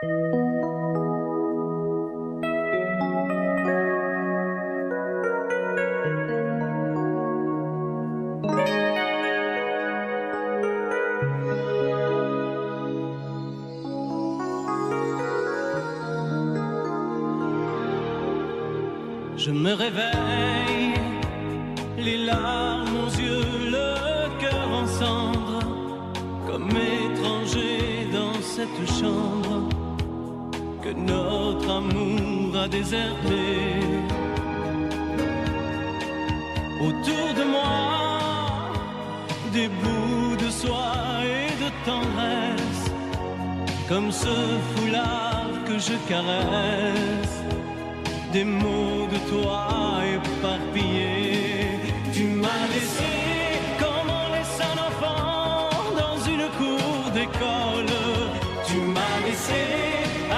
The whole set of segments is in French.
Je me réveille, les larmes aux yeux, le cœur en cendres, comme étranger dans cette chambre que notre amour a déserté. Autour de moi, des bouts de soie et de tendresse, comme ce foulard que je caresse. Des mots de toi éparpillés. Tu m'as laissé comme on laisse un enfant dans une cour d'école. Tu m'as laissé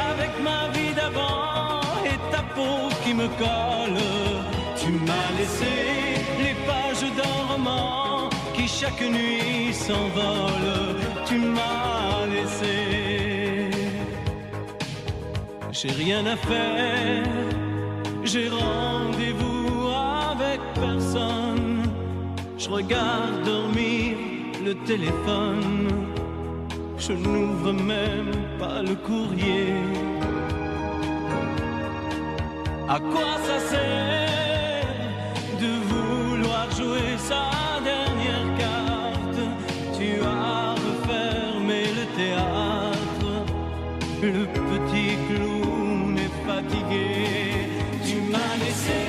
avec ma vie d'avant et ta peau qui me colle. Tu m'as laissé les pages d'un roman qui chaque nuit s'envole. Tu m'as laissé. J'ai rien à faire. J'ai rendez-vous avec personne. Je regarde dormir le téléphone. Je n'ouvre même pas le courrier. À quoi ça sert de vouloir jouer sa dernière carte? Tu as refermé le théâtre. Le petit clown est fatigué. Tu m'as laissé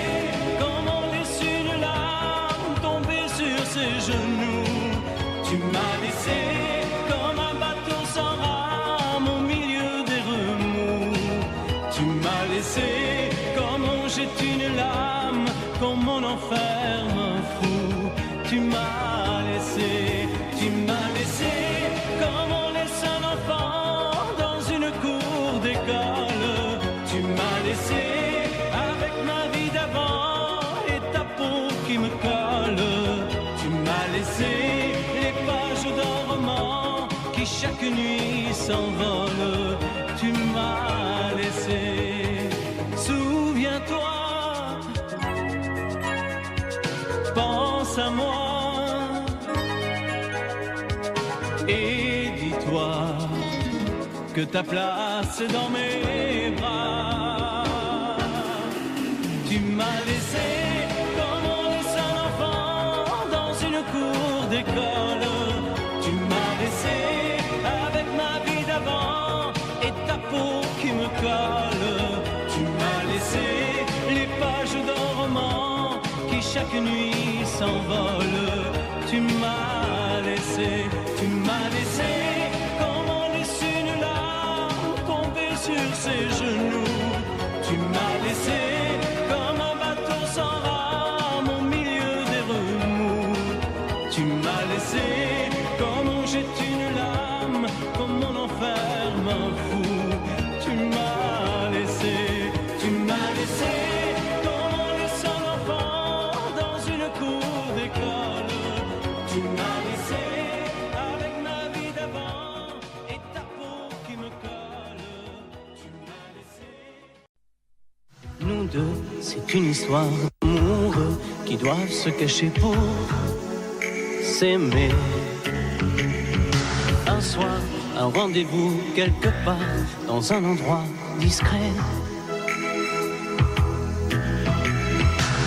comme on laisse une larme tomber sur ses genoux. Tu m'as laissé comme un bateau sans rame au milieu des remous. Tu m'as laissé comme on jette une lame, comme on enferme un fou. Tu m'as laissé comme on laisse un enfant dans une cour d'école. Tu m'as laissé avec ma vie d'avant et ta peau qui me colle. Tu m'as laissé les pages d'un roman qui chaque nuit s'envole. Tu m'as laissé. Souviens-toi, pense à moi et dis-toi que ta place est dans mes bras. Tu m'as laissé comme on laisse un enfant dans une cour d'école. Tu m'as laissé avec ma vie d'avant et ta peau qui me colle. Tu m'as laissé les pages d'un roman qui chaque nuit s'envole. Tu m'as laissé comme on laisse une larme tomber sur ses genoux. Tu m'as laissé comme un bateau sans rame au milieu des remous. Tu m'as laissé comme on jette une lame, comme on enferme un fou. Tu m'as laissé comme on laisse un enfant dans une cour d'école. Tu m'as laissé avec ma vie d'avant et ta peau qui me colle. Tu m'as laissé. Nous deux, c'est une histoire d'amoureux qui doivent se cacher pour s'aimer. Un soir, un rendez-vous quelque part dans un endroit discret.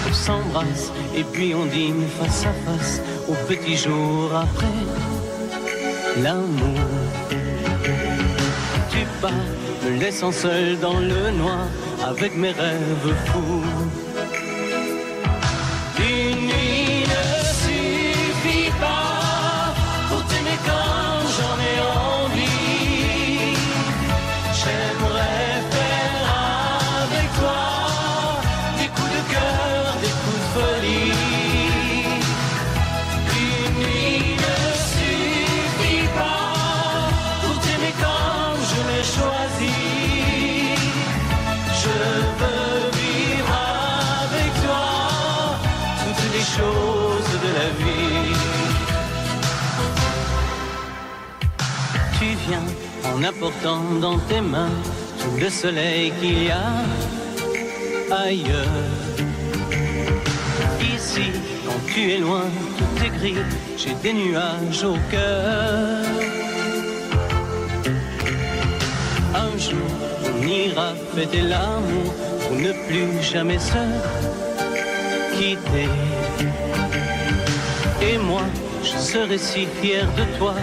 On s'embrasse et puis on dîne face à face au petit jour après l'amour. Tu pars, me laissant seul dans le noir avec mes rêves fous. Une nuit ne suffit pas pour t'aimer quand j'en ai envie. J'aimerais faire avec toi des coups de cœur, des coups de folie. Une nuit ne suffit pas pour t'aimer comme je l'ai choisi. Je veux vivre en apportant dans tes mains tout le soleil qu'il y a ailleurs. Ici, quand tu es loin, tout est gris, j'ai des nuages au cœur. Un jour, on ira fêter l'amour pour ne plus jamais se quitter. Et moi, je serai si fier de toi,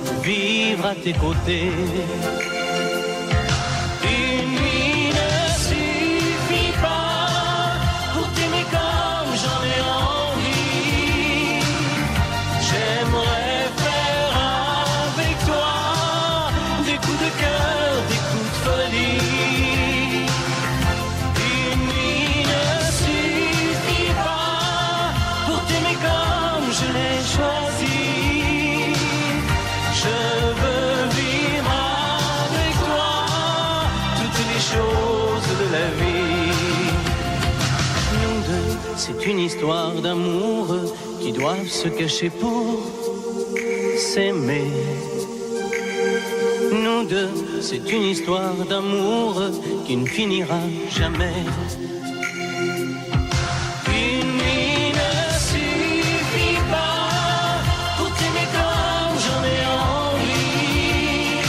de vivre à tes côtés. Une nuit ne suffit pas pour t'aimer comme j'en ai envie. J'aimerais faire avec toi des coups de cœur, des coups de folie. Une nuit ne suffit pas pour t'aimer comme je l'ai choisi. Je veux vivre avec toi toutes les choses de la vie. Nous deux, c'est une histoire d'amoureux qui doivent se cacher pour s'aimer. Nous deux, c'est une histoire d'amoureux qui ne finira jamais. Une nuit ne suffit pas pour t'aimer comme j'en ai envie.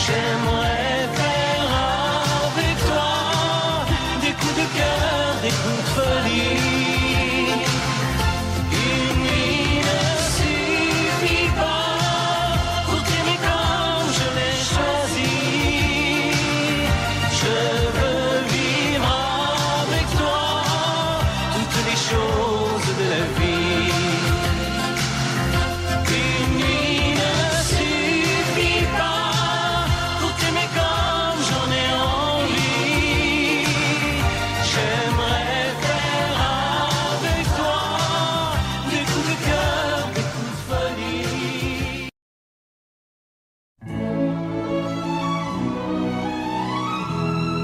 J'aimerais faire avec toi des coups de cœur, des coups de folie. Une nuit ne suffit pas pour t'aimer comme je l'ai choisi. Je veux vivre avec toi toutes les choses de la vie. Une nuit ne suffit pas pour t'aimer comme j'en ai envie. J'aimerais faire avec toi des coups de cœur, des coups de folie.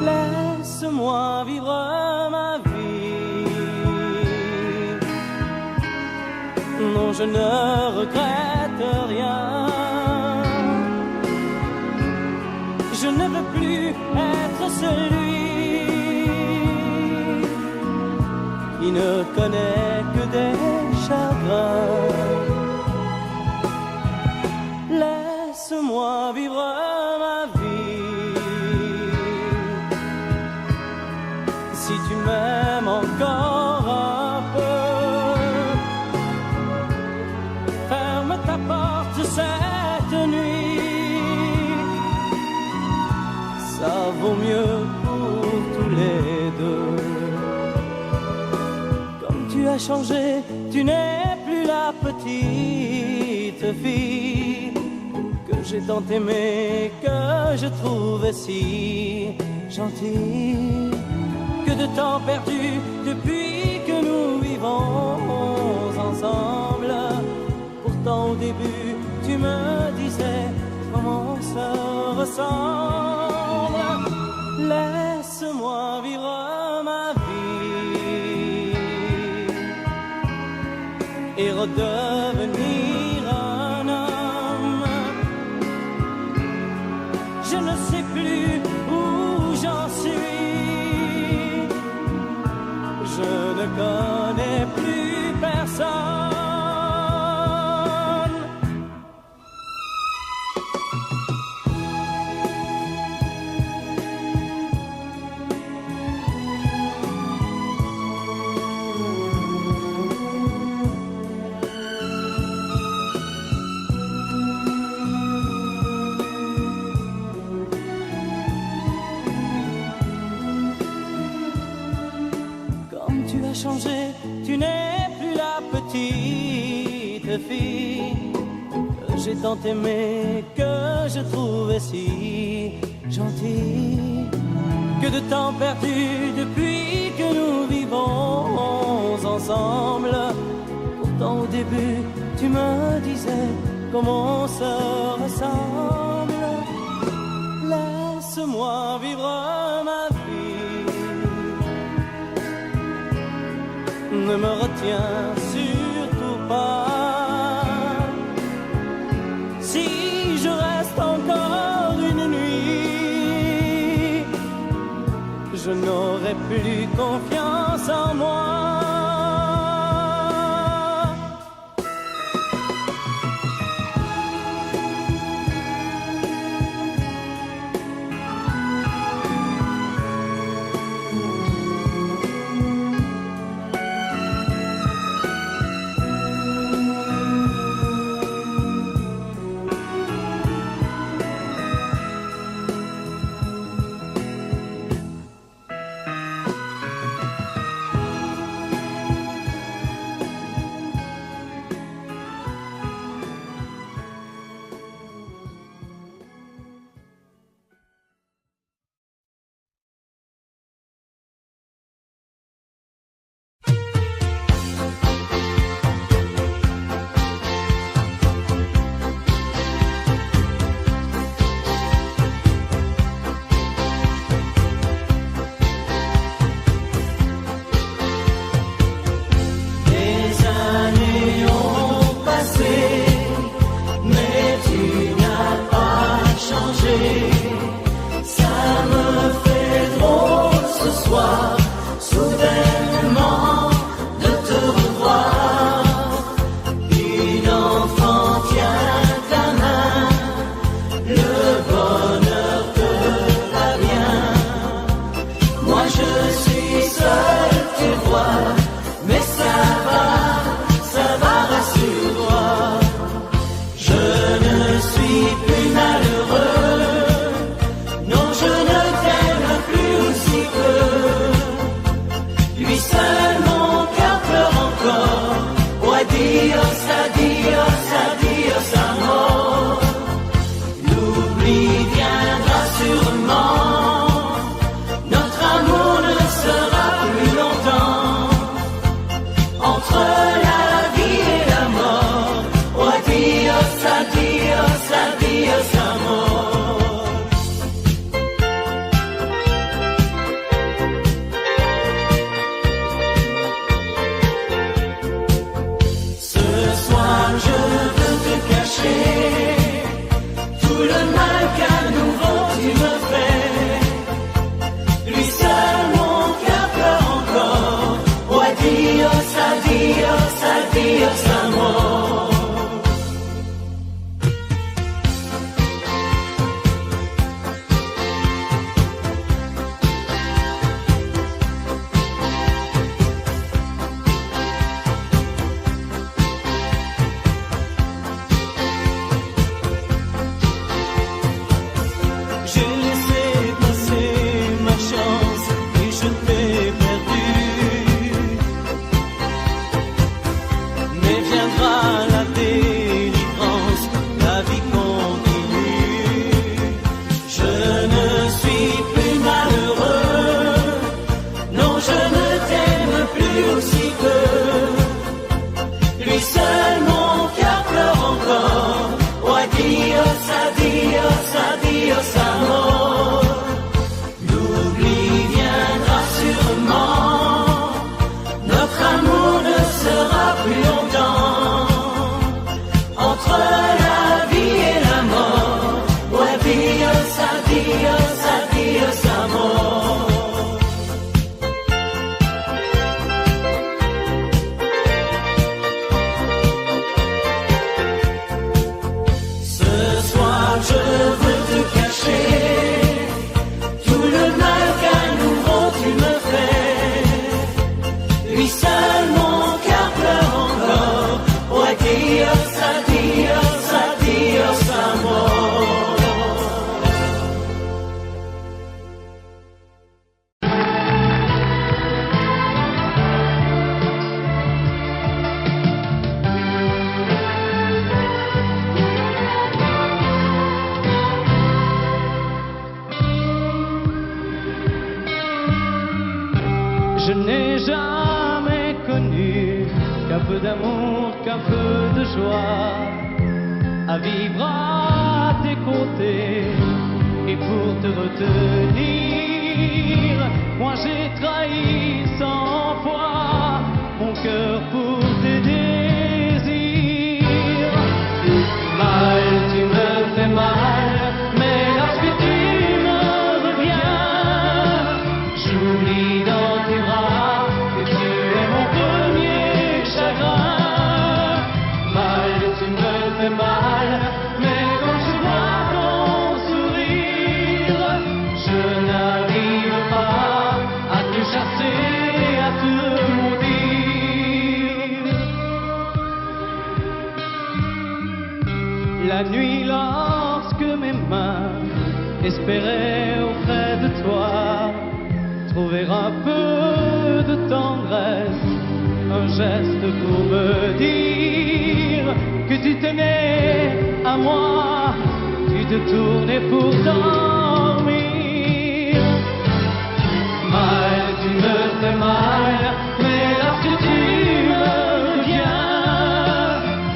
Laisse-moi vivre ma vie. Non, je ne regrette rien. Je ne veux plus être celui qui ne connaît que des chagrins. Laisse-moi vivre ma vie. Si tu m'aimes encore un peu, ferme ta porte cette nuit. Ça vaut mieux pour tous les deux. Comme tu as changé, tu n'es plus la petite fille que j'ai tant aimée, que je trouvais si gentille. Que de temps perdu depuis que nous vivons ensemble. Pourtant au début tu me disais comment on se ressemble. Laisse-moi vivre ma vie et redevenir un homme. Je ne sais plus où j'en suis. Je ne connais plus personne. Changé, tu n'es plus la petite fille que j'ai tant aimée, que je trouvais si gentille. Que de temps perdu depuis que nous vivons ensemble. Pourtant au début tu me disais comment on se ressemble. Laisse-moi vivre ma vie. Ne me retiens surtout pas. Si je reste encore je n'aurai plus confiance en moi. Je n'ai jamais connu qu'un peu d'amour, qu'un peu de joie, à vivre à tes côtés et pour te retenir. Moi j'ai trahi 100 fois mon cœur pour tes désirs. Mal, tu me fais mal, mais lorsque tu me reviens, je espérer auprès de toi trouver un peu de tendresse, un geste pour me dire que tu tenais à moi, tu te tournais pour dormir. Mal, tu me fais mal, mais lorsque tu me reviens,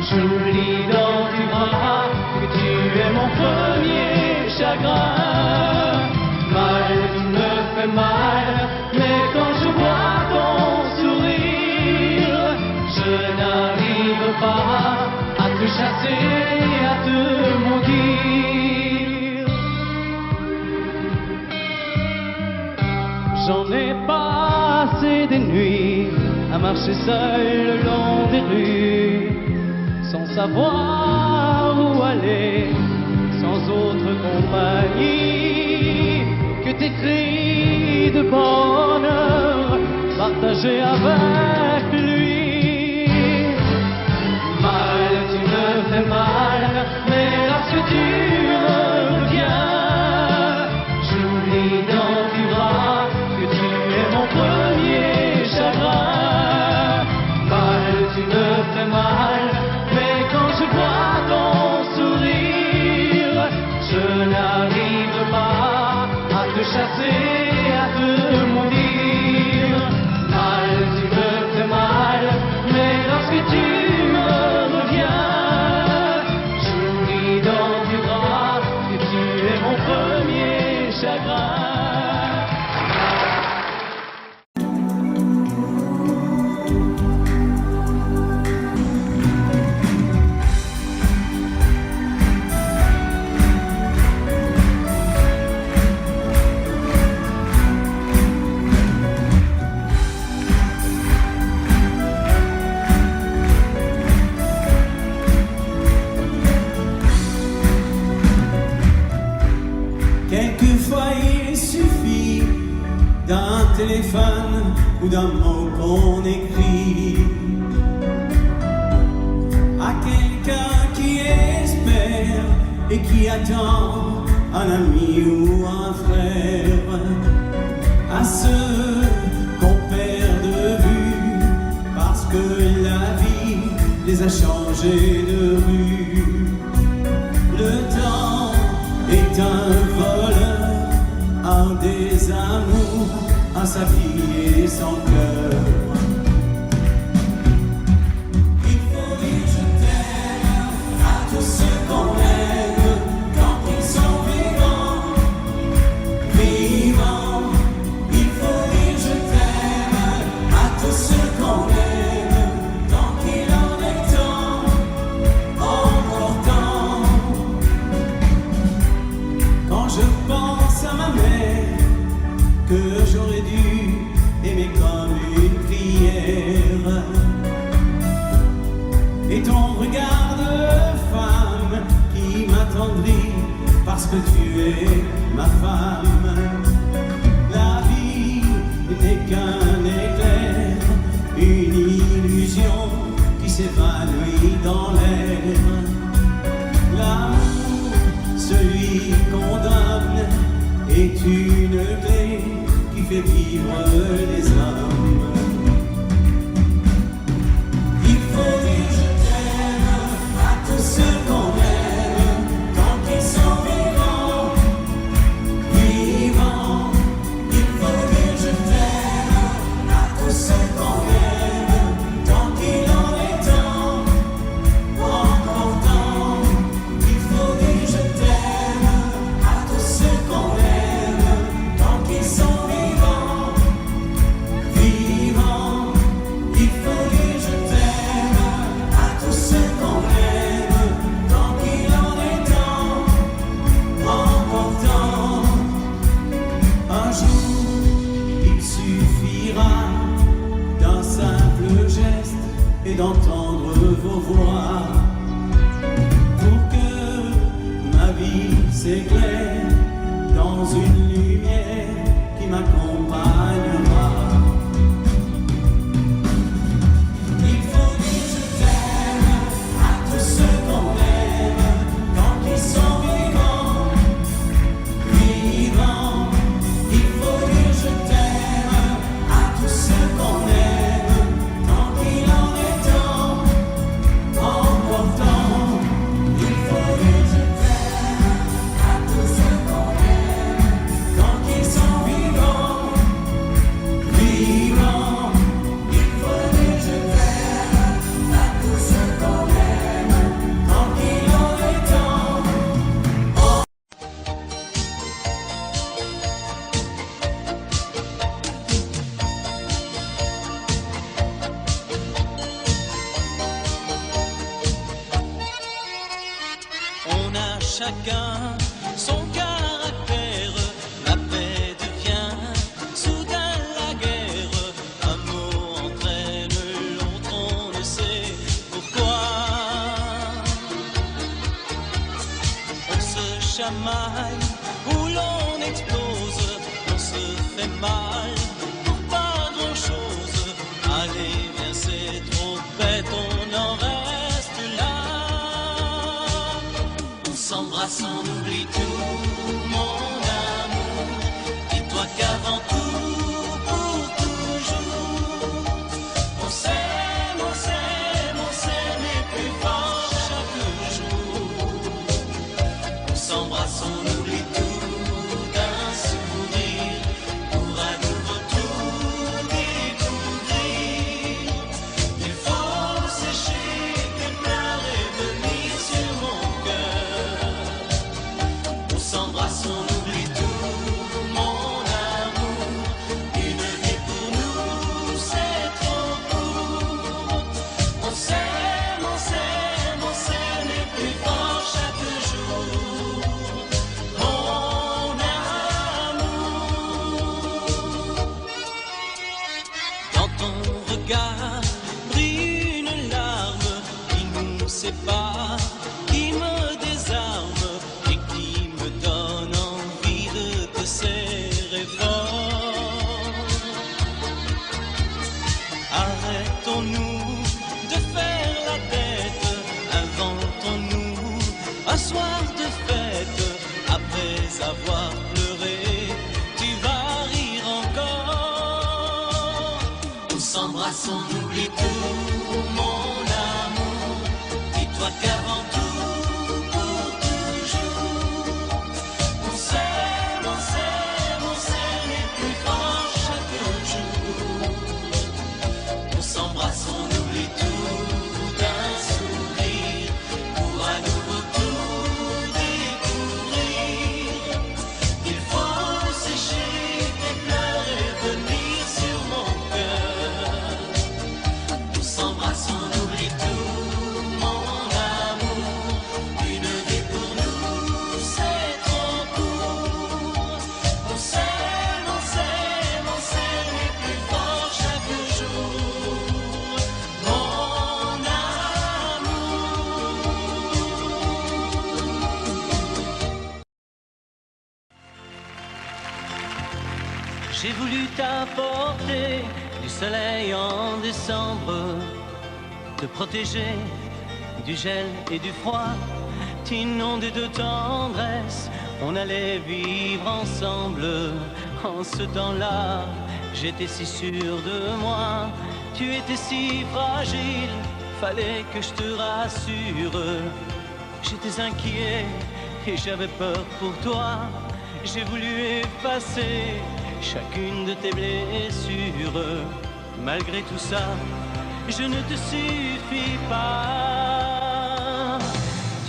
j'oublie dans tes bras que tu es mon premier chagrin. Mal, tu me fais mal, mais quand je vois ton sourire, je n'arrive pas à te chasser, à te maudire. J'en ai passé des nuits à marcher seul le long des rues, sans savoir où aller, sans autre compagnie que tes cris de bonheur partagés avec lui. Mal, tu me fais mal, mais lorsque tu me reviens, j'oublie dans tes bras que tu es mon premier chagrin. Mal, tu me fais mal, mais quand je vois ton sourire, je n'arrive pas à te chasser, à te maudire. Mal, tu me fais mal, mais lorsque tu me reviens, j'oublie dans tes bras que tu es mon premier chagrin. Quelquefois il suffit d'un téléphone ou d'un mot qu'on écrit à quelqu'un qui espère et qui attend un ami ou un frère, à ceux qu'on perd de vue parce que la vie les a changés de rue. Le temps est un voleur, un désamour, à sa vie et son cœur. Il faut dire je t'aime à tous ceux qu'on aime tant qu'ils sont vivants, vivants. Il faut dire je t'aime à tous ceux qu'on aime tant qu'il en est temps, encore temps. Quand je pense à ma mère, que j'aurais dû aimer comme une prière, et ton regard de femme qui m'attendrit parce que tu es ma femme. La vie n'est qu'un éclair, une illusion qui s'évanouit dans l'air. L'amour, celui qu'on donne, est une clé qui fait vivre les hommes. Il faut dire je t'aime à tous ceux qu'on aime tant qu'ils sont vivants, vivants. Il faut dire je t'aime à tous ceux qu'on aime tant qu'il en est temps, encore temps. Il faut dire je t'aime à tous ceux qu'on aime tant qu'ils sont vivants, vivants. Il faut dire je t'aime à tous ceux qu'on aime tant qu'il en est temps, encore temps. Un jour il suffira d'un simple geste et d'entendre vos voix pour que ma vie s'éclaire dans une lumière qui m'accompagnera. Il faut dire je t'aime à tous ceux qu'on aime tant qu'ils sont vivants, chacun son caractère. La paix devient soudain la guerre. Un mot entraîne l'autre, on ne sait pourquoi. On se chamaille ou l'on explose, on se fait mal pour pas grand chose. Allez, viens, c'est trop bête, on en reste là. On s'embrasse, on oublie tout, mon amour. Dis-toi qu'avant tout, pour toujours, on s'aime, on s'aime, on s'aime et plus fort chaque jour. On s'embrasse, on oublie tout d'un sourire pour à nouveau tout découvrir. Il faut sécher tes pleurs et venir sur mon cœur. On s'embrasse, on oublie tout, mon amour. Une vie pour nous, c'est trop court. On s'aime, on s'aime, on s'aime et plus fort chaque jour. Mon amour. Dans ton regard brille une larme qui nous sépare, qui me désarme et qui me donne envie de te serrer fort. Arrêtons-nous de faire la tête, inventons-nous un soir de fête. Après avoir pleuré, tu vas rire encore. On s'embrasse, on oublie tout, mon amour. Dis-toi qu'avant tout, pour toujours, on s'aime, on s'aime, on s'aime et plus fort chaque jour. On s'embrasse, on oublie tout d'un sourire pour à nouveau tout découvrir. Il faut sécher tes pleurs et venir sur mon cœur. On s'embrasse, on oublie tout, mon amour. Une vie pour nous, c'est trop court. On s'aime, on s'aime, on s'aime et plus fort chaque jour. Mon amour. J'ai voulu t'apporter du soleil en décembre, te protéger du gel et du froid, t'inonder de tendresse. On allait vivre ensemble. En ce temps-là, j'étais si sûr de moi. Tu étais si fragile, fallait que je te rassure. J'étais inquiet et j'avais peur pour toi. J'ai voulu effacer chacune de tes blessures. Malgré tout ça, je ne te suffis pas.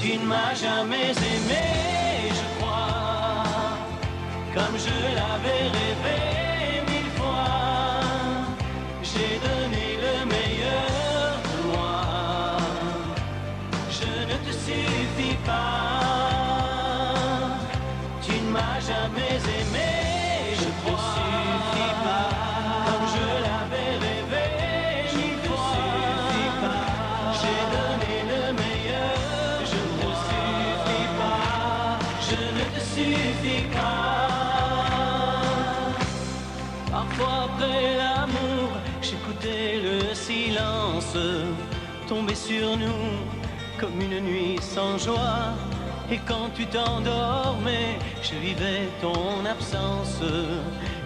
Tu ne m'as jamais aimé, je crois, comme je l'avais rêvé 1000 fois. J'ai donné le meilleur de moi. Je ne te suffis pas. Tu ne m'as jamais aimé, je crois. Suffis pas, comme je l'avais rêvé 1000 fois. J'ai donné le meilleur. Je ne te suffis pas. Je ne te suffis pas. Parfois après l'amour, j'écoutais le silence tomber sur nous comme une nuit sans joie. Et quand tu t'endormais, je vivais ton absence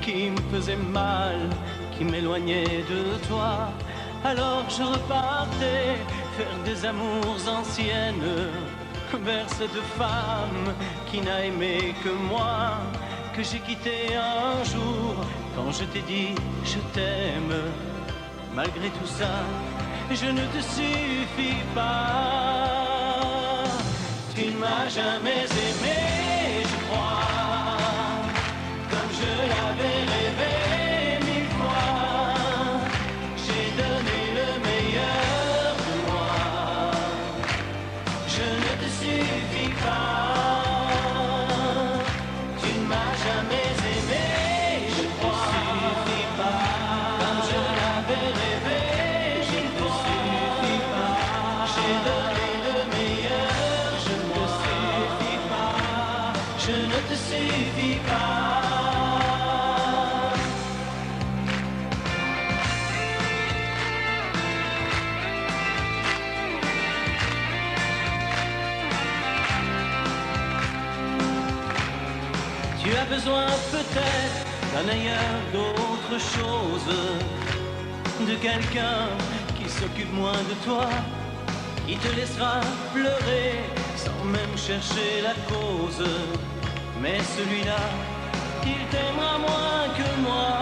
qui me faisait mal, qui m'éloignait de toi. Alors je repartais faire des amours anciennes vers cette femme qui n'a aimé que moi, que j'ai quitté un jour quand je t'ai dit je t'aime. Malgré tout ça, je ne te suffis pas. Tu ne m'as jamais aimé, je crois, comme je l'avais rêvé 1000 fois. J'ai donné le meilleur de moi. Je ne te suffis pas. Tu as besoin peut-être d'un ailleurs, d'autre chose, de quelqu'un qui s'occupe moins de toi, qui te laissera pleurer sans même chercher la cause. Mais celui-là, il t'aimera moins que moi.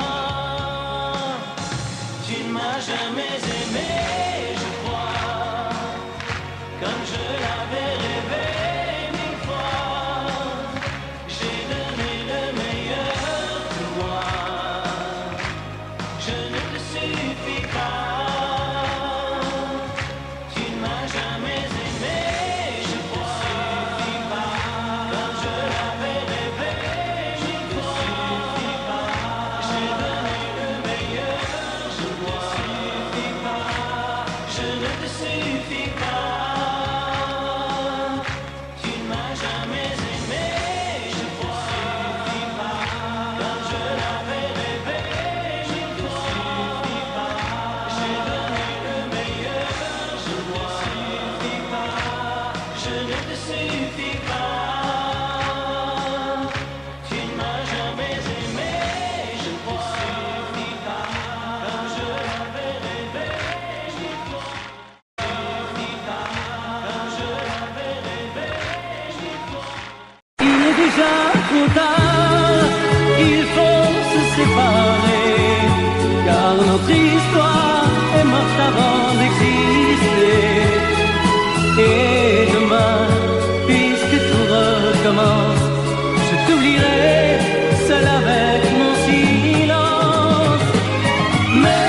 Tu ne m'as jamais aimé, je crois, comme je l'avais rêvé. Trop tard, il faut se séparer, car notre histoire est morte avant d'exister. Et demain, puisque tout recommence, je t'oublierai seul avec mon silence. Mais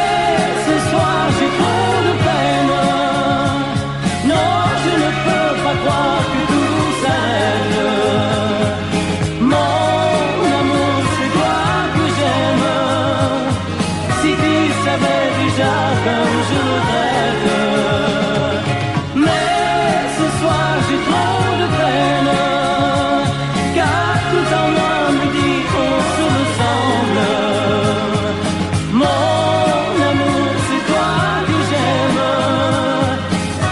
ce soir j'ai trop de peine, non je ne peux pas croire que tout s'arrête. Comme je regrette. Mais ce soir j'ai trop de peine, car tout en moi me dit qu'on se ressemble. Mon amour, c'est toi que j'aime,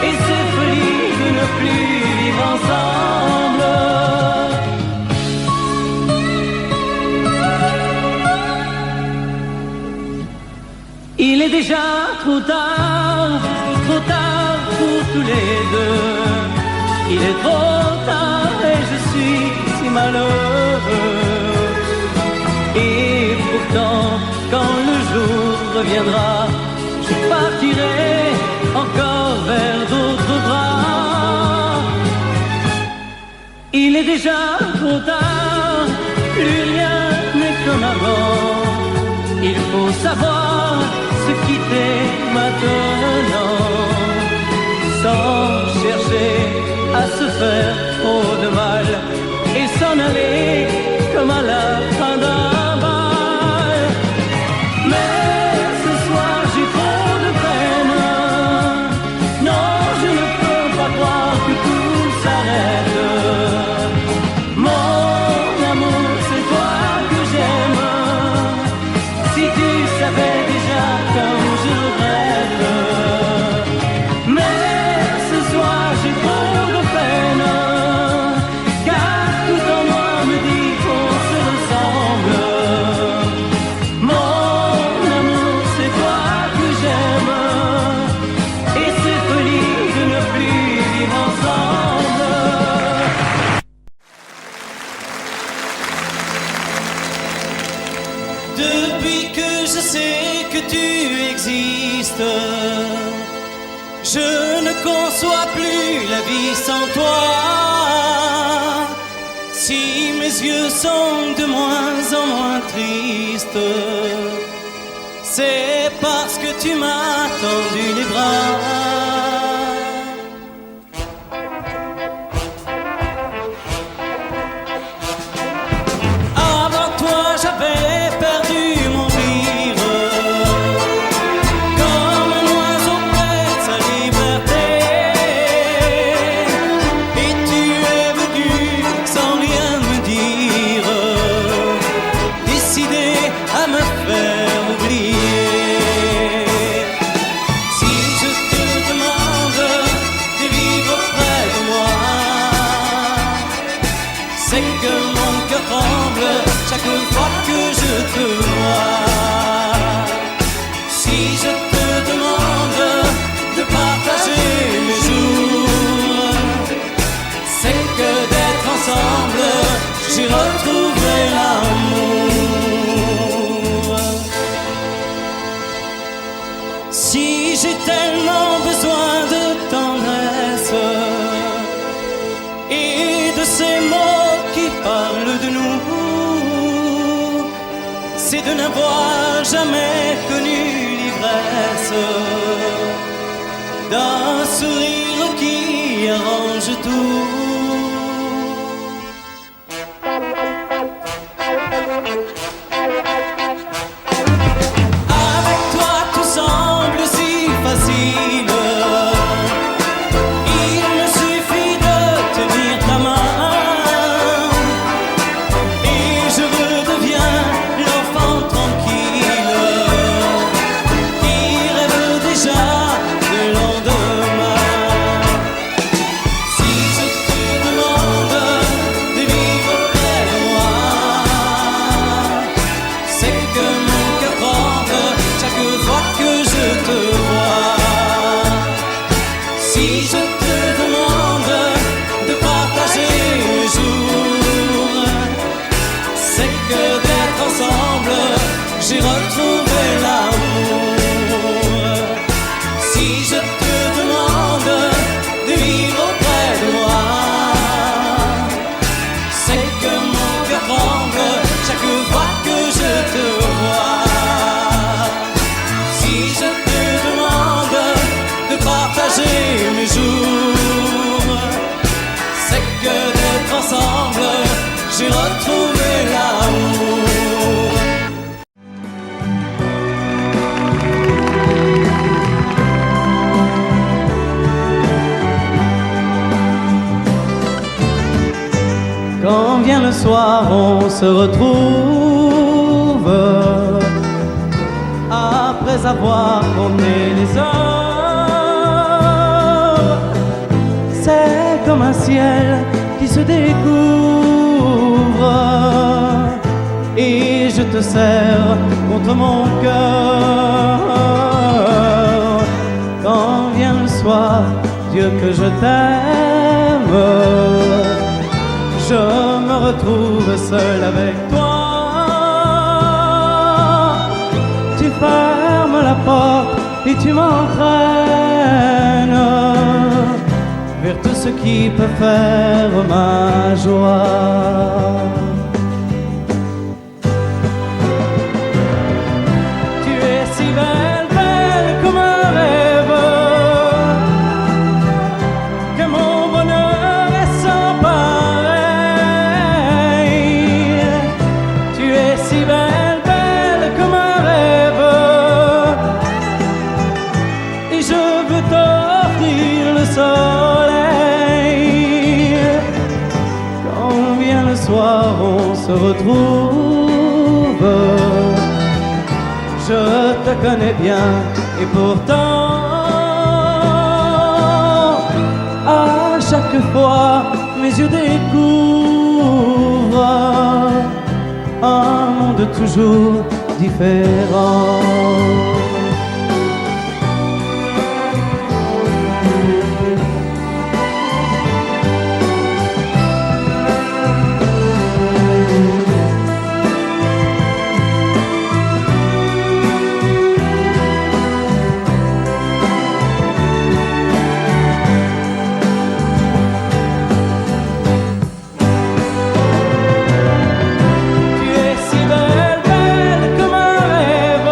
et c'est folie de ne plus vivre ensemble. Il est déjà trop tard pour tous les deux. Il est trop tard et je suis si malheureux. Et pourtant, quand le jour reviendra, je partirai encore vers d'autres bras. Il est déjà trop tard, plus rien n'est comme avant. Il faut savoir se quitter maintenant, sans chercher à se faire trop de mal, et s'en aller comme à la fin d'un bal. Mais ce soir j'ai trop de peine, non je ne peux pas croire que tout s'arrête. Mon amour, c'est toi que j'aime, si tu savais déjà comme je regrette. Mais ce soir j'ai trop de peine, car tout en moi me dit qu'on se ressemble. Mon amour, c'est toi que j'aime, et c'est folie de ne plus vivre ensemble. Depuis que je sais que tu existes, je ne conçois plus la vie sans toi. Si mes yeux sont de moins en moins tristes, c'est parce que tu m'as tendu les bras. Avant toi j'avais perdu mon rire, comme un oiseau près de sa liberté. Et tu es venu sans rien me dire, c'est de n'avoir jamais connu l'ivresse d'un sourire qui arrange tout. Avec toi tout semble si facile, il me suffit de tenir ta main et je redeviens l'enfant tranquille qui rêve déjà de lendemain. Si je te demande de vivre près de moi, c'est que mon cœur tremble chaque fois que je te vois. Si je te demande de partager mes jours, c'est que d'être ensemble, j'ai retrouvé l'amour. Si je te demande de vivre auprès de moi, c'est que mon cœur tremble chaque fois que je te vois. Si je te demande de partager mes jours, c'est que d'être ensemble, j'ai retrouvé l'amour. Quand vient le soir, on se retrouve après avoir compté les heures. C'est comme un ciel qui se découvre et je te serre contre mon cœur. Quand vient le soir, Dieu que je t'aime, je me retrouve seul avec toi. Tu fermes la porte et tu m'entraînes vers tout ce qui peut faire ma joie. Tu es si belle, belle comme un rêve, que mon bonheur est sans pareil. Tu es si belle, belle comme un rêve, et je veux t'offrir le soleil. Quand vient le soir, on se retrouve. Je te connais bien et pourtant, à chaque fois, mes yeux découvrent un monde toujours différent. Tu es si belle, belle comme un rêve,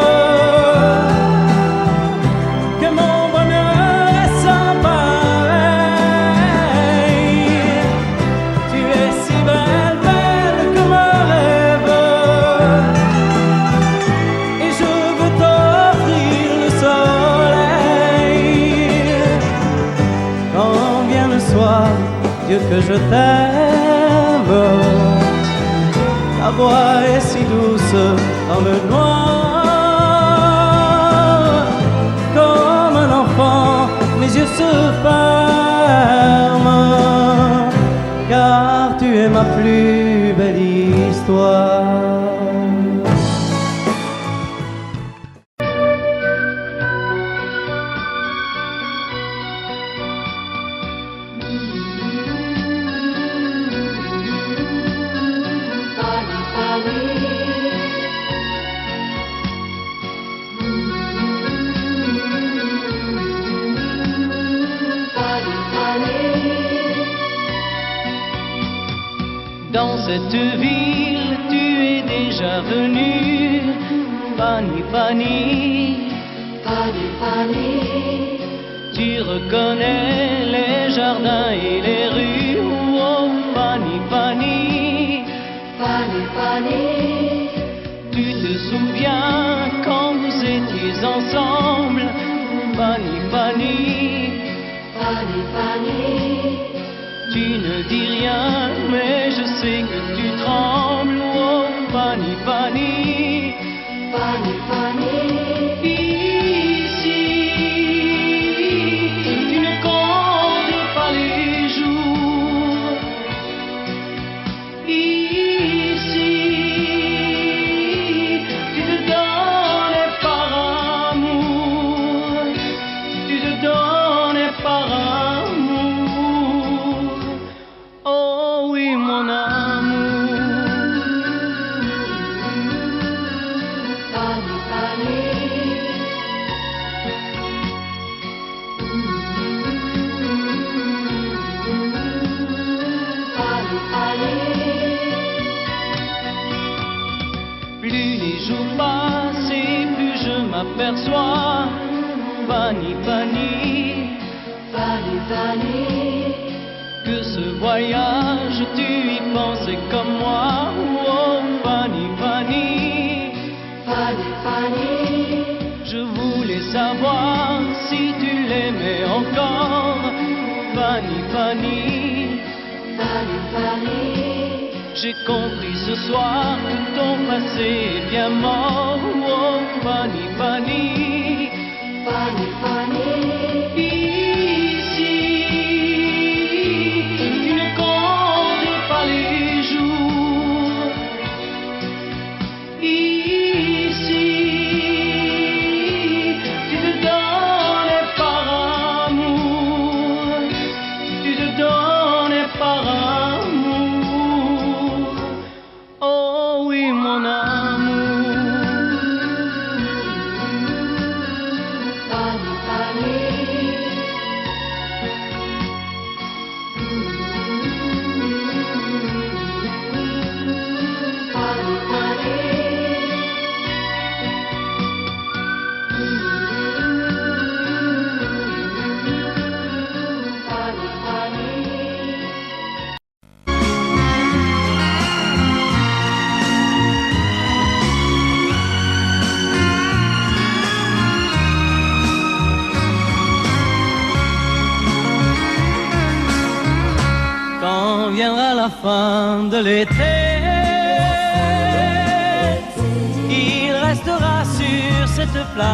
que mon bonheur est sans pareil. Tu es si belle, belle comme un rêve, et je veux t'offrir le soleil. Quand vient le soir, Dieu que je t'aime, ta voix est si douce dans le noir. Comme un enfant, mes yeux se ferment, car tu es ma plus belle histoire. Dans cette ville, tu es déjà venu. Fanny, Fanny, Fanny, Fanny, tu reconnais les jardins et les rues. Oh, Fanny, Fanny, Fanny, Fanny, tu te souviens quand vous étiez ensemble. Fanny, Fanny, Fanny, Fanny, tu ne dis rien, mais je sais que tu trembles. Oh, Fanny, Fanny, Fanny, Fanny, ici, tu ne comptes pas les jours. Ici, tu te donnes par amour, tu te donnes par amour. Oh oui, mon amour. Fanny, Fanny, Fanny, Fanny, Plus les jours passent et plus je m'aperçois. Fanny, Fanny, Fanny, Fanny, que ce voyage tu y pensais comme moi. Oh, Fanny, Fanny, Fanny, Fanny, je voulais savoir si tu l'aimais encore. Fanny, Fanny, Fanny, Fanny, j'ai compris ce soir que ton passé est bien mort. Oh, Fanny, Fanny, Fanny, Fanny, ici, tu ne comptes pas les jours. Ici, tu te donnes par amour, tu te donnes par amour. Oh oui, mon amour. Fanny, Fanny, Fanny, Fanny, Fanny, Quand viendra la fin de l'été, il restera sur cette plage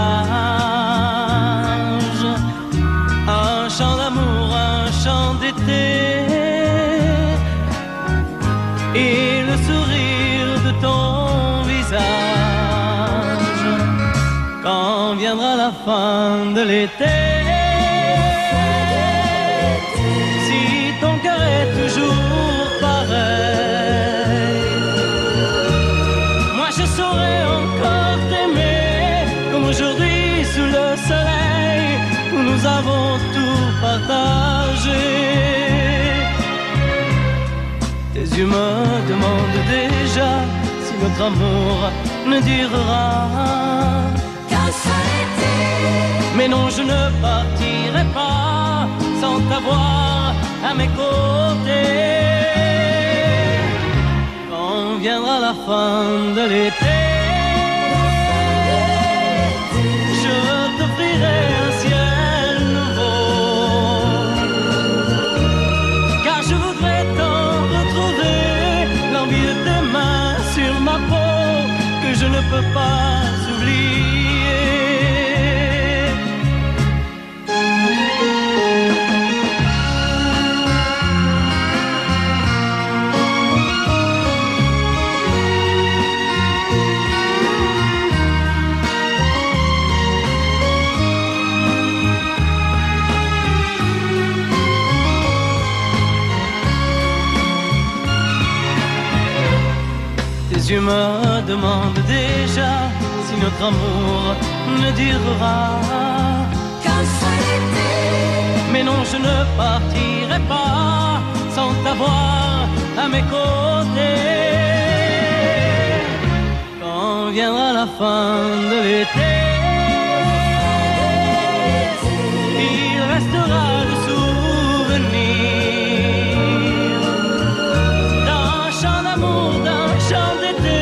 un chant d'amour, un chant d'été, et le sourire de ton visage. Quand viendra la fin de l'été, si ton cœur est toujours pareil, moi je saurai encore t'aimer comme aujourd'hui sous le soleil où nous avons tout partagé. Tes yeux me demandent déjà si notre amour ne durera qu'un seul été. Mais non, je ne partirai pas sans t'avoir à mes côtés. Quand viendra la fin de l'été, je t'offrirai un ciel nouveau, car je voudrais tant retrouver l'envie de tes mains sur ma peau que je ne peux pas oublier. Tes yeux me demandent déjà si notre amour ne durera Qu'un seul été. Mais non, je ne partirai pas sans t'avoir à mes côtés. Quand viendra la fin de l'été, il restera le souvenir d'un chant d'amour, d'un chant d'été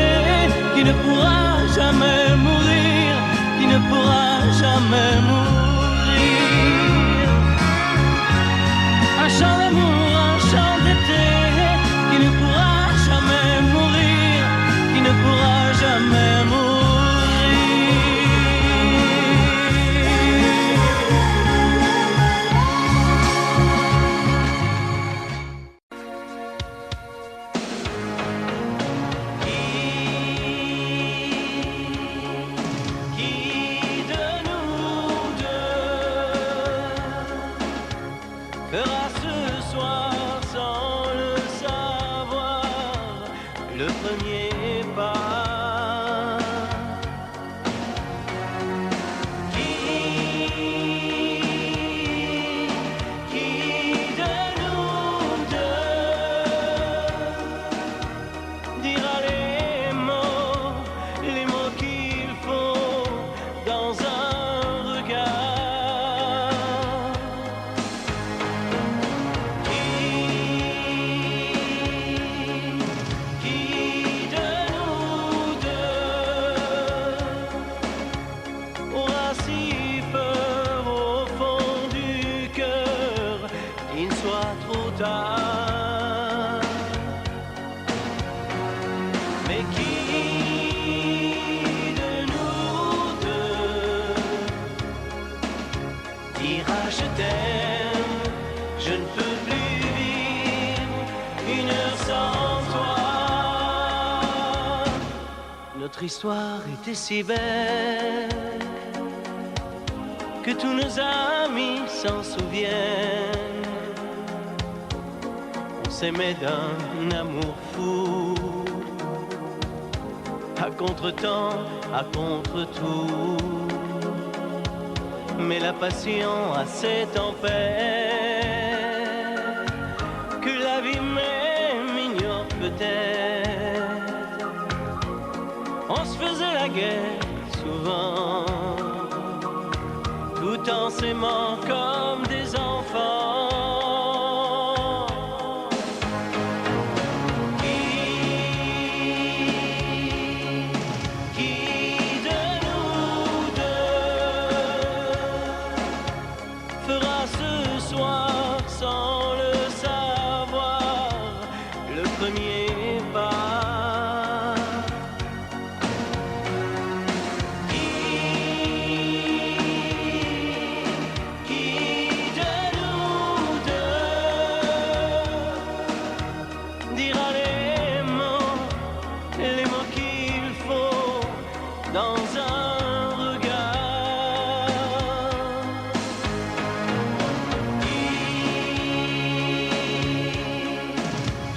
qui ne pourra jamais mourir, qui ne pourra jamais mourir. Un chant d'amour, un chant d'été qui ne pourra jamais mourir, qui ne pourra jamais mourir. Qui de nous deux fera ce soir sans le savoir le premier pas? Qui de nous deux dira les mots qu'il faut dans un regard? Qui de nous deux aura si peur au fond du cœur qu'il soit trop tard? Mais qui de nous deux dira je t'aime, je ne peux plus vivre une heure sans toi? Notre histoire était si belle que tous nos amis s'en souviennent. On s'aimait d'un amour fou, à contre-temps, à contre-tout. Mais la passion a ses tempêtes que la vie même ignore peut-être. On se faisait la guerre souvent, tout en s'aimant comme des enfants. Qui de nous deux fera ce soir sans le savoir le premier pas? Qui de nous deux dira les mots qu'il faut dans un regard?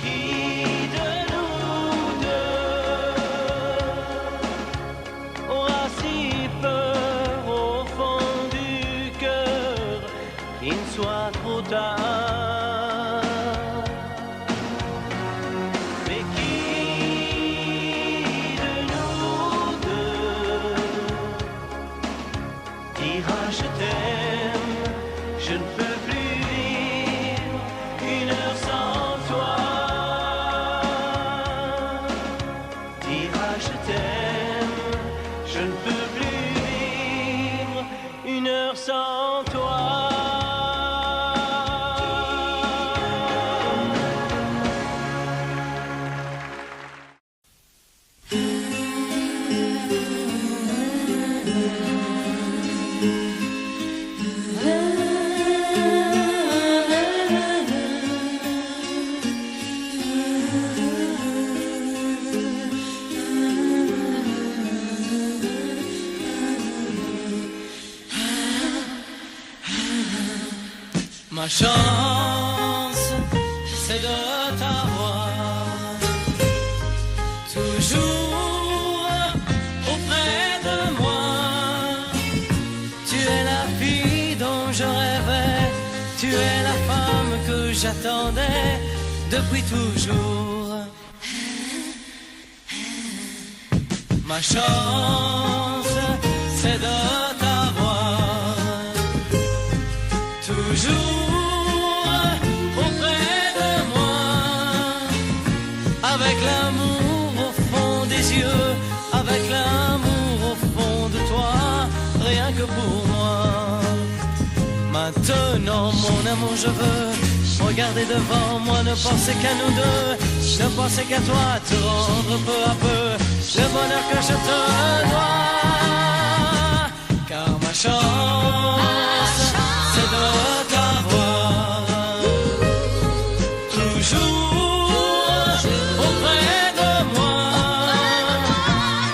Qui de nous deux aura si peur au fond du cœur qu'il ne soit trop tard? Mais qui de nous deux dira je t'aime, je ne peux plus vivre une heure sans toi? Dira je t'aime, je ne peux plus vivre une heure sans toi. Ma chance, c'est de t'avoir toujours auprès de moi. Tu es la fille dont je rêvais, tu es la femme que j'attendais depuis toujours. Ma chance, c'est de t'avoir toujours auprès de moi, avec l'amour au fond des yeux, avec l'amour au fond de toi, rien que pour moi. Maintenant, mon amour, je veux regarder devant moi, ne penser qu'à nous deux, ne penser qu'à toi, te rendre peu à peu le bonheur que je te dois. Car ma chance, c'est de t'avoir toujours auprès de moi.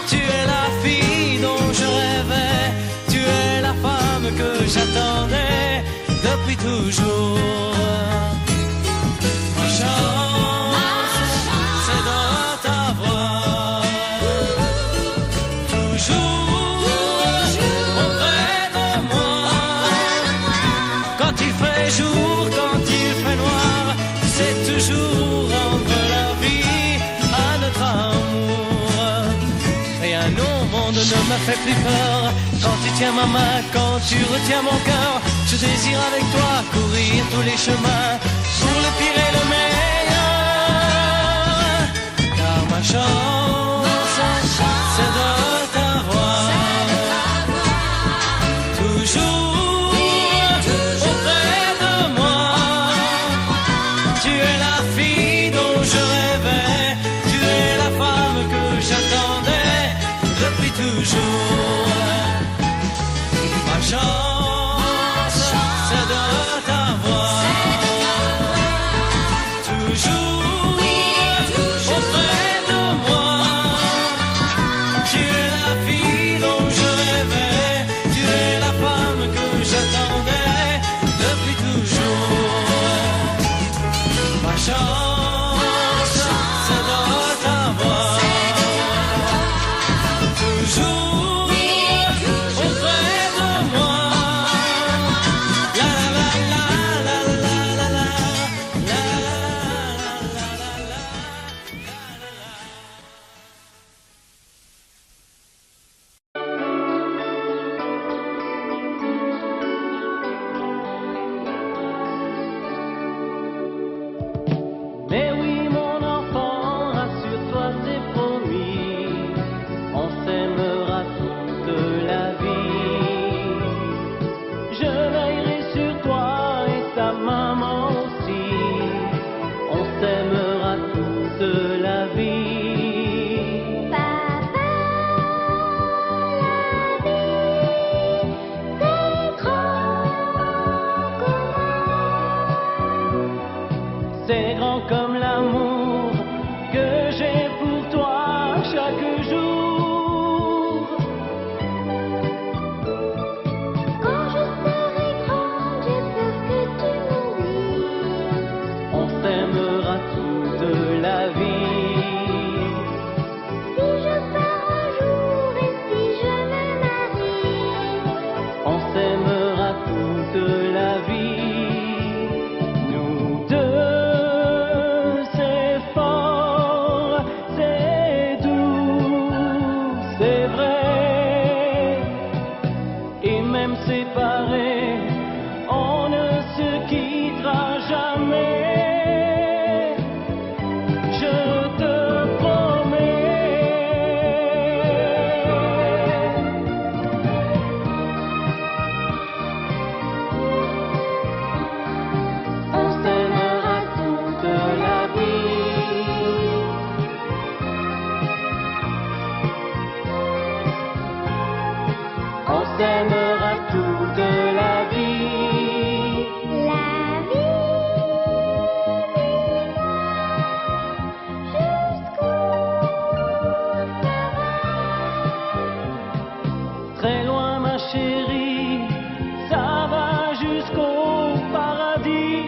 Tu es la fille dont je rêvais, tu es la femme que j'attendais depuis toujours. Ma chance, c'est de t'avoir toujours auprès de moi. Quand il fait jour, quand il fait noir, c'est toujours rendre la vie à notre amour. Rien au monde ne me fait plus peur quand tu tiens ma main, quand tu retiens mon cœur. Je désire avec toi courir tous les chemins, pour le pire et le meilleur. Car ma chance, c'est de t'avoir toujours auprès de moi. Tu es la fille dont je rêvais, tu es la femme que j'attendais depuis toujours. Ma chance, c'est de t'avoir toujours auprès de moi. Tu es la fille dont je rêvais, tu es la femme que j'attendais depuis toujours. Ma chance, c'est de t'avoir toujours auprès de moi. La la la la la la la la la la la. Mais oui, mon enfant, rassure-toi, c'est promis, on s'aimera toute la vie. Je veillerai sur toi et ta maman aussi, on s'aimera toute la vie. Papa, la vie, c'est grand comment? C'est grand comme l'amour que j'ai pour toi chaque jour. Quand je serai grande, j'ai peur que tu m'oublies. On s'aimera toute la vie. Si je pars un jour et si je me marie, On s'aimera toute la vie. Nous deux, c'est fort, c'est doux, c'est vrai. Et même séparés, on ne se quittera jamais. Je te promets. On s'aimera toute la vie. On s'aimera toute la vie. la vie, jusqu'où ça va? Très loin, ma chérie, ça va jusqu'au paradis.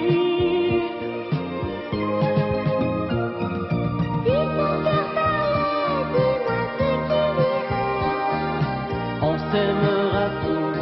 Si ton cœur parlait, dis-moi ce qu'il dirait. On s'aimera toute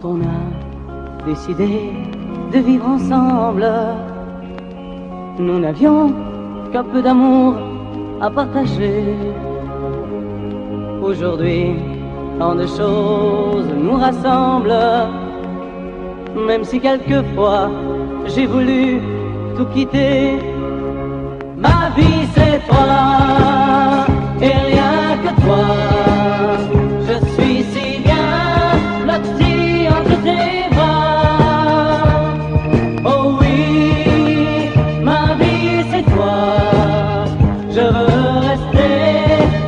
Quand on a décidé de vivre ensemble, nous n'avions qu'un peu d'amour à partager. Aujourd'hui, tant de choses nous rassemblent, même si quelquefois j'ai voulu tout quitter. Ma vie c'est toi et rien que toi. Je suis si bien blotti entre tes bras. Oh oui, ma vie c'est toi. Je veux rester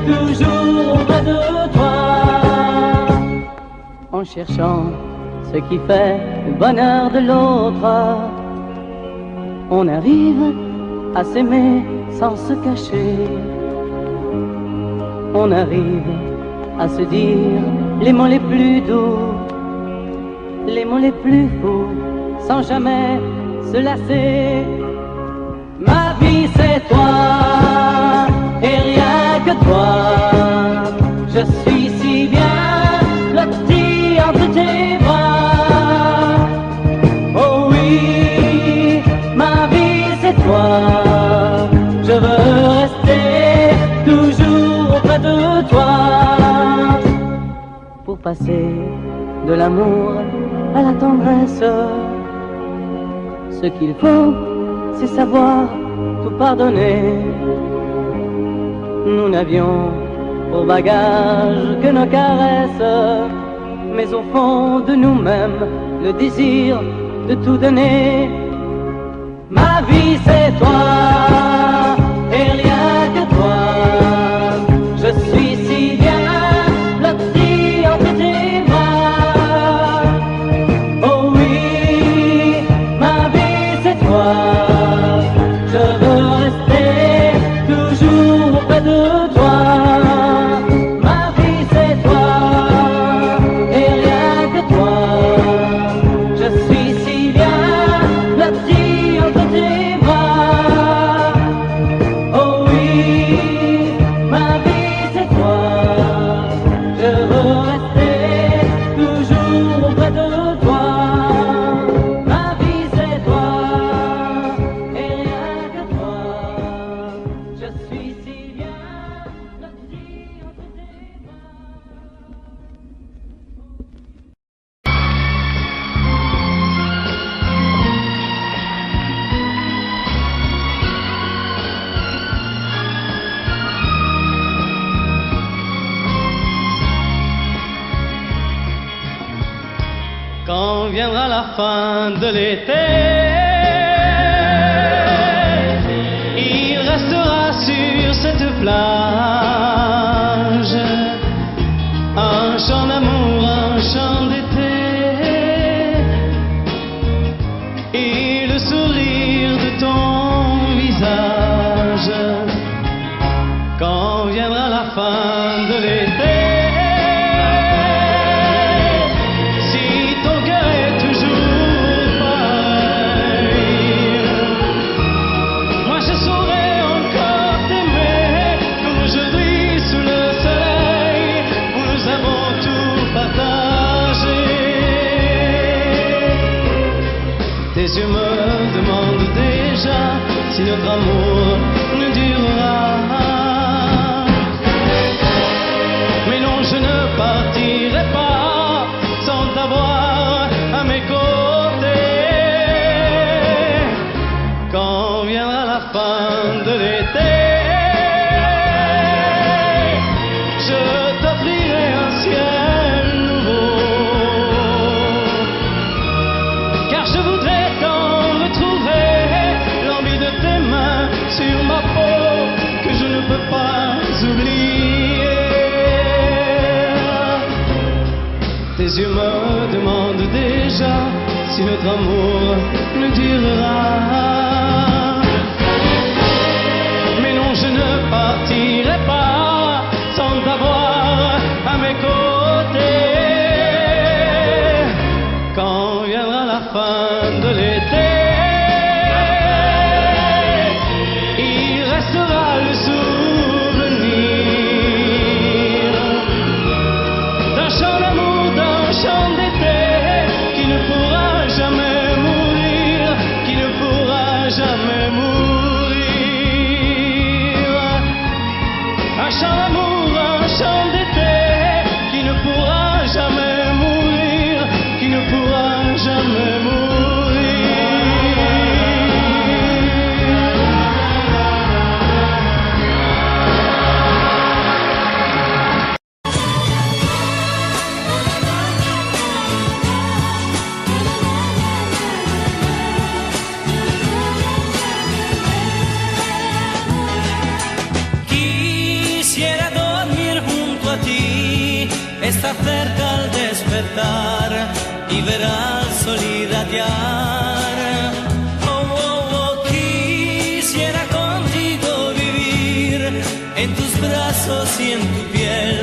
toujours auprès de toi, en cherchant ce qui fait le bonheur de l'autre. On arrive à s'aimer sans se cacher. On arrive à se dire les mots les plus doux, les mots les plus fous, sans jamais se lasser. Ma vie c'est toi et rien que toi. Je suis si bien blotti entre tes bras. Oh oui, ma vie c'est toi. Je veux rester toujours auprès de toi. Pour passer de l'amour à la tendresse, ce qu'il faut, c'est savoir tout pardonner. Nous n'avions au bagage que nos caresses, mais au fond de nous-mêmes, le désir de tout donner. Ma vie c'est toi et rien que toi. Je suis si bien blotti entre tes bras. Oh oui, ma vie c'est toi. Je veux rester toujours auprès de toi. Ma vie c'est toi et rien que toi. Je suis si bien blotti entre tes bras. Oh oui, ma vie c'est toi. Je veux rester toujours auprès de toi. Ma vie c'est toi et rien que toi. Je suis si bien blotti entre tes bras. Quand viendra la fin de l'été, il restera sur cette plage un chant d'amour, un chant d'été, et le sourire de ton visage. Quand viendra la fin de l'été, tes yeux me demandent déjà si notre amour nous durera. Mais non, je ne partirai pas sans t'avoir à mes côtés. Quand viendra la fin de l'été, je t'offrirai un ciel nouveau, car je voudrais sur ma peau que je ne peux pas oublier. Tes yeux me demandent déjà si notre amour nous durera. Mais non, je ne partirai pas sans t'avoir à mes côtés. Quand viendra la fin de l'été, le souvenir d'un chant d'amour, d'un chant d'été, Un chant d'amour, un chant d'été qui ne pourra jamais mourir, qui ne pourra jamais mourir. Quisiera dormir junto a ti, estar cerca al despertar y ver al sol irradiar. Oh, oh, oh, quisiera contigo vivir en tus brazos y en tu piel,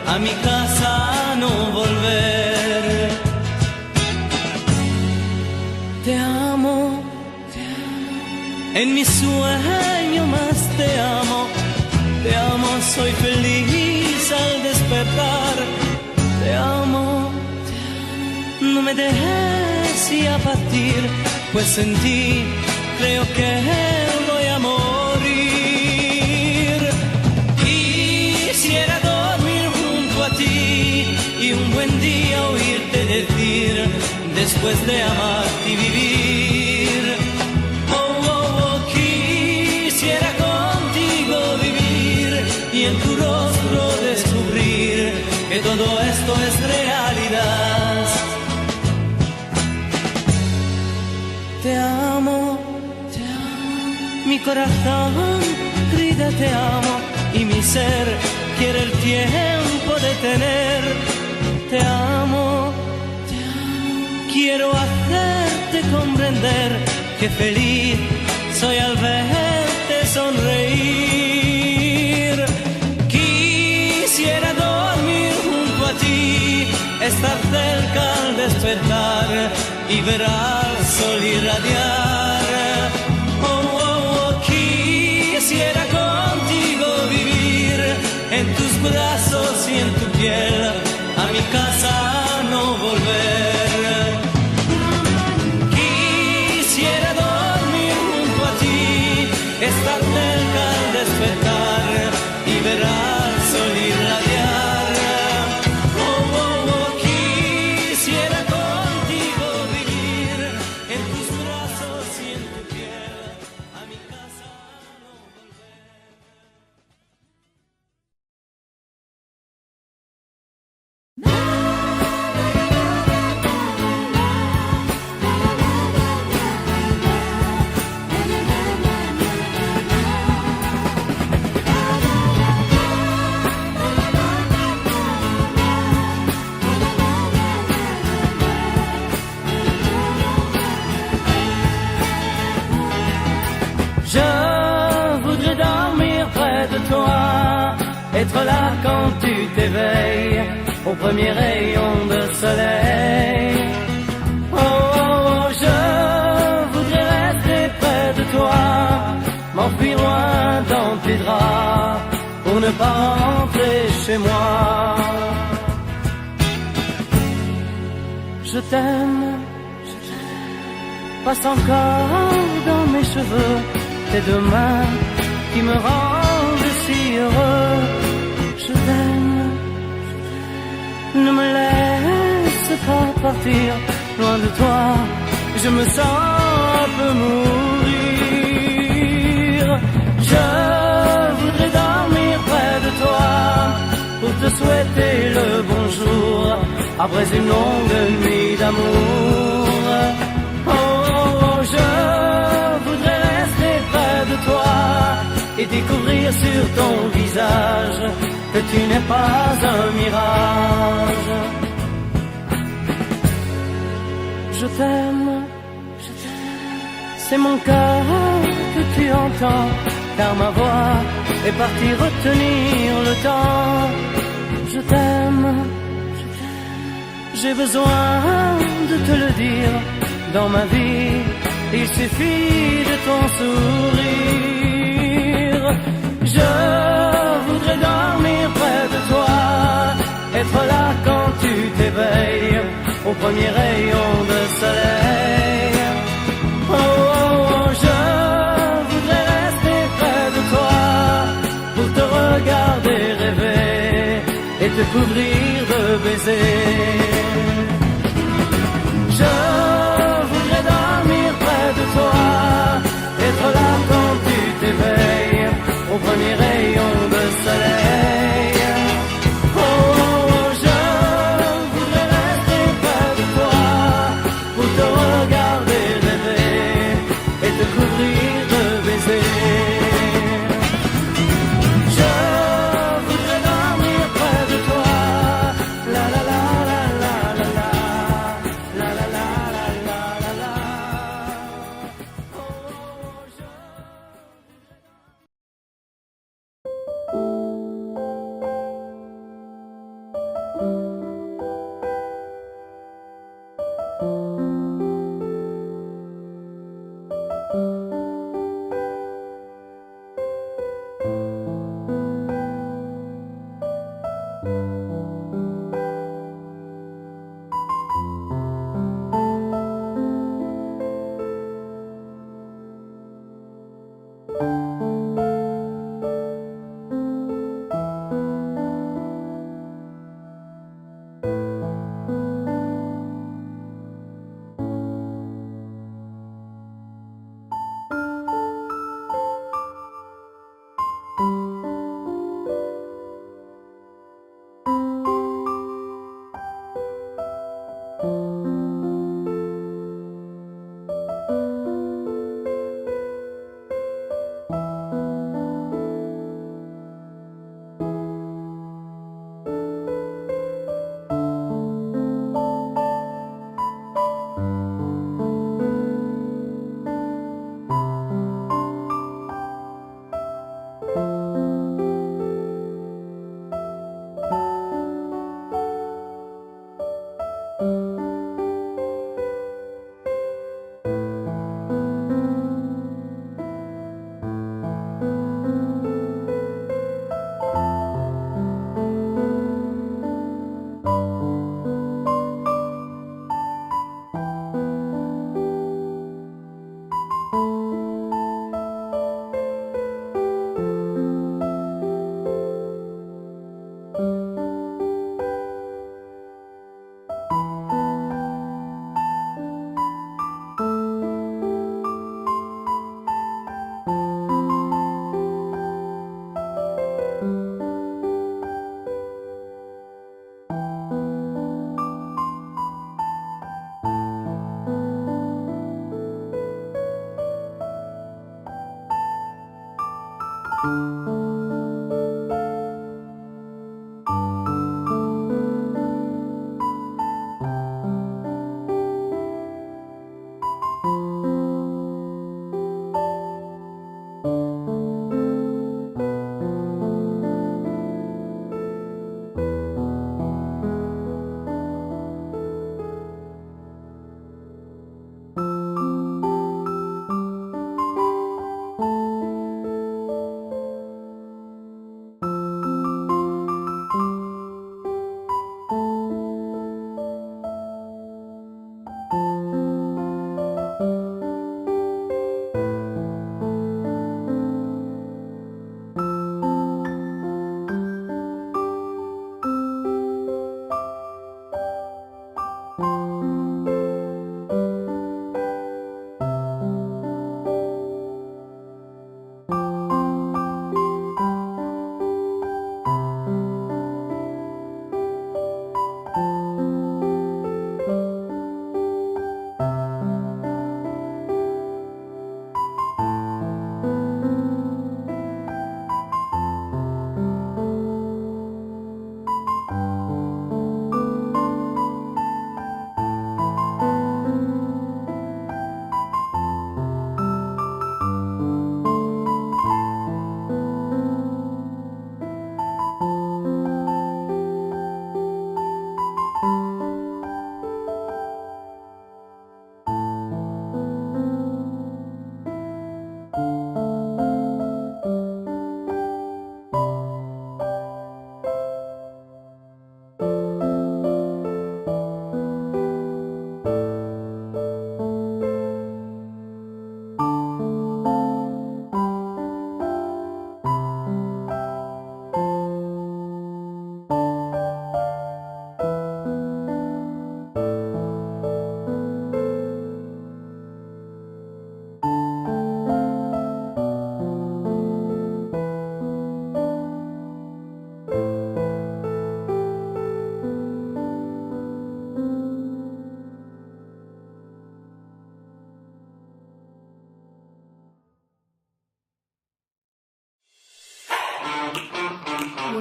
a mi casa no volver. Te amo, en mi sueño más te amo. Te amo, soy feliz al despertar. Te amo, no me dejes ya partir, pues en ti creo que voy a morir. Quisiera dormir junto a ti y un buen día oírte decir, después de amarte y vivir. Oh, oh, oh, quisiera contigo vivir y en tu rostro descubrir que todo esto es realidad. Te amo, mi corazón grita te amo y mi ser quiere el tiempo detener. Te amo, quiero hacerte comprender que feliz soy al verte sonreír. Quisiera dormir junto a ti, estar cerca al despertar y ver al sol irradiar. Oh, oh, oh, quisiera contigo vivir en tus brazos y en tu piel, a mi casa no volver. Quisiera dormir junto a ti, estar cerca al despertar y ver al sol irradiar. Oh, oh, oh, quisiera contigo vivir en tus brazos y en tu piel, a mi casa no volver. Je voudrais dormir près de toi, être là quand tu t'éveilles, au premier rayon de soleil. Oh, oh, oh, je voudrais rester près de toi, m'enfuir loin dans tes draps, pour ne pas rentrer chez moi. Je t'aime, passe encore dans mes cheveux tes deux mains qui me rendent si heureux. Je t'aime, ne me laisse pas partir loin de toi, je me sens un peu mourir. Je voudrais dormir près de toi pour te souhaiter le bonjour après une longue nuit d'amour. Oh, oh, oh, je voudrais rester près de toi et découvrir sur ton visage que tu n'es pas un mirage. Je t'aime, c'est mon cœur que tu entends, car ma voix est partie retenir le temps. Je t'aime, j'ai besoin de te le dire. Dans ma vie, il suffit de ton sourire. Je voudrais dormir près de toi, être là quand tu t'éveilles, au premier rayon de soleil. Oh, oh, oh, je voudrais rester près de toi, pour te regarder rêver et te couvrir de baisers. Je voudrais dormir près de toi, être là quand tu t'éveilles au premier rayon de soleil. Oh, oh, oh, je voudrais rester près de toi pour te regarder rêver et te couvrir de baisers. Je voudrais dormir près de toi, la la la la la.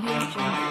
Audio Jungle.